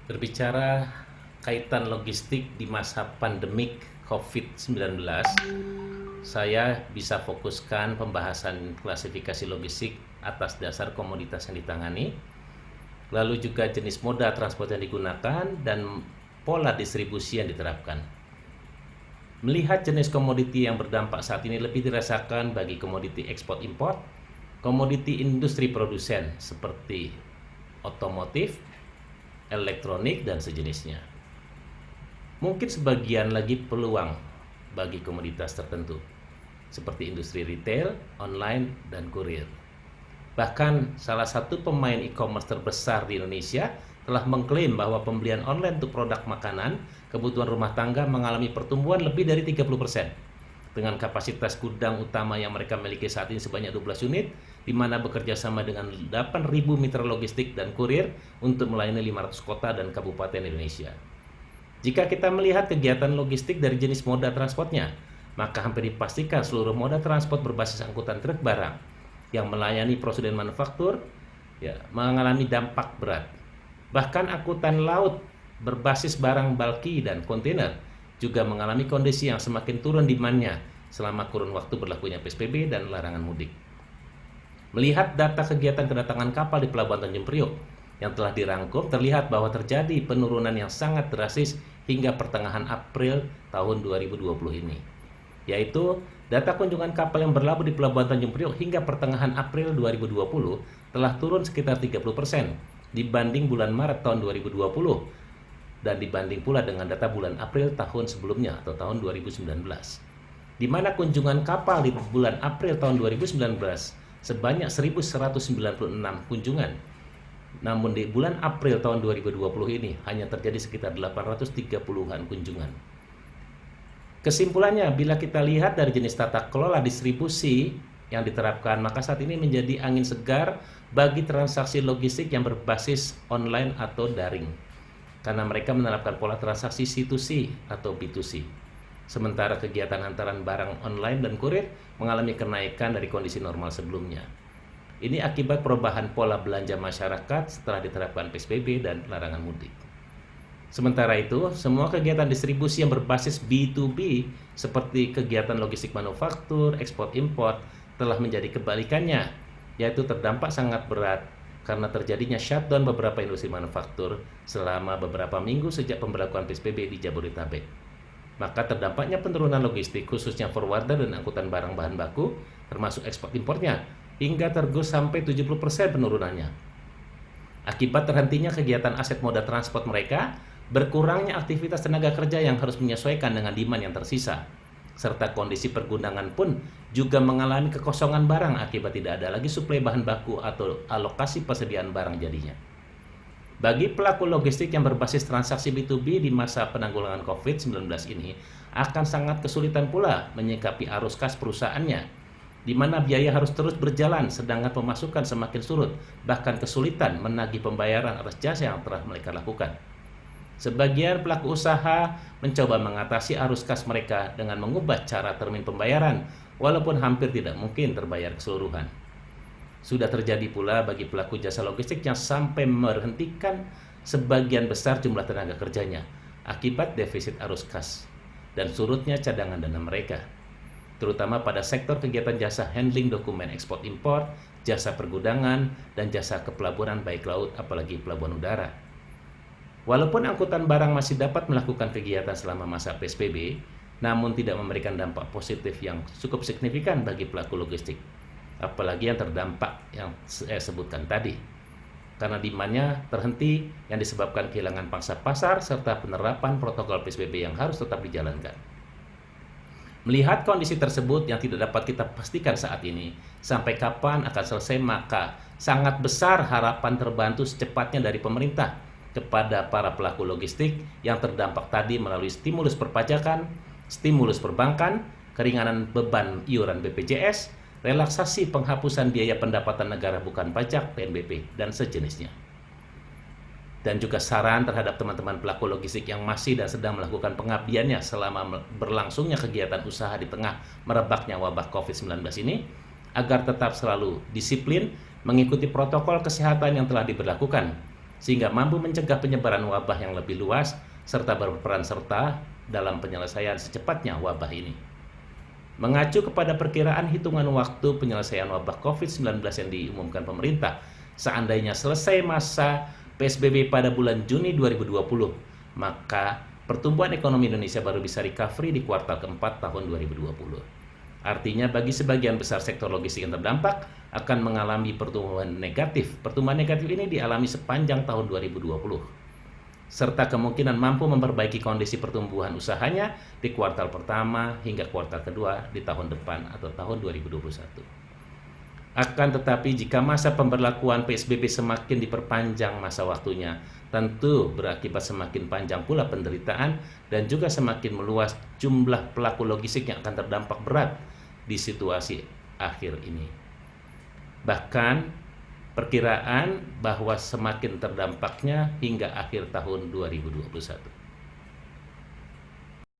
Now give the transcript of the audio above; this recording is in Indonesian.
Berbicara kaitan logistik di masa pandemik COVID-19, saya bisa fokuskan pembahasan klasifikasi logistik atas dasar komoditas yang ditangani, lalu juga jenis moda transport yang digunakan, dan pola distribusi yang diterapkan. Melihat jenis komoditi yang berdampak saat ini lebih dirasakan bagi komoditi ekspor impor, komoditi industri produsen seperti otomotif, elektronik, dan sejenisnya. Mungkin sebagian lagi peluang bagi komoditas tertentu, seperti industri retail, online, dan kurir. Bahkan salah satu pemain e-commerce terbesar di Indonesia telah mengklaim bahwa pembelian online untuk produk makanan, kebutuhan rumah tangga mengalami pertumbuhan lebih dari 30%. Dengan kapasitas gudang utama yang mereka miliki saat ini sebanyak 12 unit, di mana bekerja sama dengan 8.000 mitra logistik dan kurir untuk melayani 500 kota dan kabupaten Indonesia. Jika kita melihat kegiatan logistik dari jenis moda transportnya, maka hampir dipastikan seluruh moda transport berbasis angkutan truk barang yang melayani prosedur manufaktur mengalami dampak berat. Bahkan angkutan laut berbasis barang bulky dan kontainer juga mengalami kondisi yang semakin turun demand-nya selama kurun waktu berlakunya PSBB dan larangan mudik. Melihat data kegiatan kedatangan kapal di Pelabuhan Tanjung Priok yang telah dirangkum, terlihat bahwa terjadi penurunan yang sangat drastis hingga pertengahan April tahun 2020 ini. Yaitu data kunjungan kapal yang berlabuh di Pelabuhan Tanjung Priok hingga pertengahan April 2020 telah turun sekitar 30% dibanding bulan Maret tahun 2020 dan dibanding pula dengan data bulan April tahun sebelumnya atau tahun 2019. Di mana kunjungan kapal di bulan April tahun 2019 sebanyak 1.196 kunjungan. Namun di bulan April tahun 2020 ini hanya terjadi sekitar 830-an kunjungan. Kesimpulannya, bila kita lihat dari jenis tata kelola distribusi yang diterapkan, maka saat ini menjadi angin segar bagi transaksi logistik yang berbasis online atau daring, karena mereka menerapkan pola transaksi C2C atau B2C. Sementara kegiatan antaran barang online dan kurir mengalami kenaikan dari kondisi normal sebelumnya. Ini akibat perubahan pola belanja masyarakat setelah diterapkan PSBB dan larangan mudik. Sementara itu, semua kegiatan distribusi yang berbasis B2B seperti kegiatan logistik manufaktur, ekspor impor telah menjadi kebalikannya, yaitu terdampak sangat berat karena terjadinya shutdown beberapa industri manufaktur selama beberapa minggu sejak pemberlakuan PSBB di Jabodetabek. Maka terdampaknya penurunan logistik khususnya forwarder dan angkutan barang bahan baku termasuk ekspor impornya hingga tergerus sampai 70% penurunannya. Akibat terhentinya kegiatan aset moda transport mereka, berkurangnya aktivitas tenaga kerja yang harus menyesuaikan dengan demand yang tersisa, serta kondisi pergundangan pun juga mengalami kekosongan barang akibat tidak ada lagi suplai bahan baku atau alokasi persediaan barang jadinya. Bagi pelaku logistik yang berbasis transaksi B2B di masa penanggulangan COVID-19 ini akan sangat kesulitan pula menyikapi arus kas perusahaannya, di mana biaya harus terus berjalan sedangkan pemasukan semakin surut, bahkan kesulitan menagih pembayaran atas jasa yang telah mereka lakukan. Sebagian pelaku usaha mencoba mengatasi arus kas mereka dengan mengubah cara termin pembayaran, walaupun hampir tidak mungkin terbayar keseluruhan. Sudah terjadi pula bagi pelaku jasa logistik yang sampai memberhentikan sebagian besar jumlah tenaga kerjanya akibat defisit arus kas dan surutnya cadangan dana mereka, terutama pada sektor kegiatan jasa handling dokumen ekspor impor, jasa pergudangan, dan jasa kepelabuhanan baik laut apalagi pelabuhan udara. Walaupun angkutan barang masih dapat melakukan kegiatan selama masa PSBB, namun tidak memberikan dampak positif yang cukup signifikan bagi pelaku logistik, apalagi yang terdampak yang saya sebutkan tadi, karena demand-nya terhenti yang disebabkan kehilangan pangsa pasar serta penerapan protokol PSBB yang harus tetap dijalankan. Melihat kondisi tersebut yang tidak dapat kita pastikan saat ini, sampai kapan akan selesai, maka sangat besar harapan terbantu secepatnya dari pemerintah kepada para pelaku logistik yang terdampak tadi melalui stimulus perpajakan, stimulus perbankan, keringanan beban iuran BPJS, relaksasi penghapusan biaya pendapatan negara bukan pajak (PNBP), dan sejenisnya. Dan juga saran terhadap teman-teman pelaku logistik yang masih dan sedang melakukan pengabdiannya selama berlangsungnya kegiatan usaha di tengah merebaknya wabah COVID-19 ini, agar tetap selalu disiplin mengikuti protokol kesehatan yang telah diberlakukan, sehingga mampu mencegah penyebaran wabah yang lebih luas serta berperan serta dalam penyelesaian secepatnya wabah ini. Mengacu kepada perkiraan hitungan waktu penyelesaian wabah COVID-19 yang diumumkan pemerintah, seandainya selesai masa PSBB pada bulan Juni 2020, maka pertumbuhan ekonomi Indonesia baru bisa recovery di kuartal keempat tahun 2020. Artinya bagi sebagian besar sektor logistik yang terdampak akan mengalami pertumbuhan negatif. Pertumbuhan negatif ini dialami sepanjang tahun 2020. Serta kemungkinan mampu memperbaiki kondisi pertumbuhan usahanya di kuartal pertama hingga kuartal kedua di tahun depan atau tahun 2021. Akan tetapi jika masa pemberlakuan PSBB semakin diperpanjang masa waktunya, tentu berakibat semakin panjang pula penderitaan dan juga semakin meluas jumlah pelaku logistik yang akan terdampak berat di situasi akhir ini. Bahkan perkiraan bahwa semakin terdampaknya hingga akhir tahun 2021.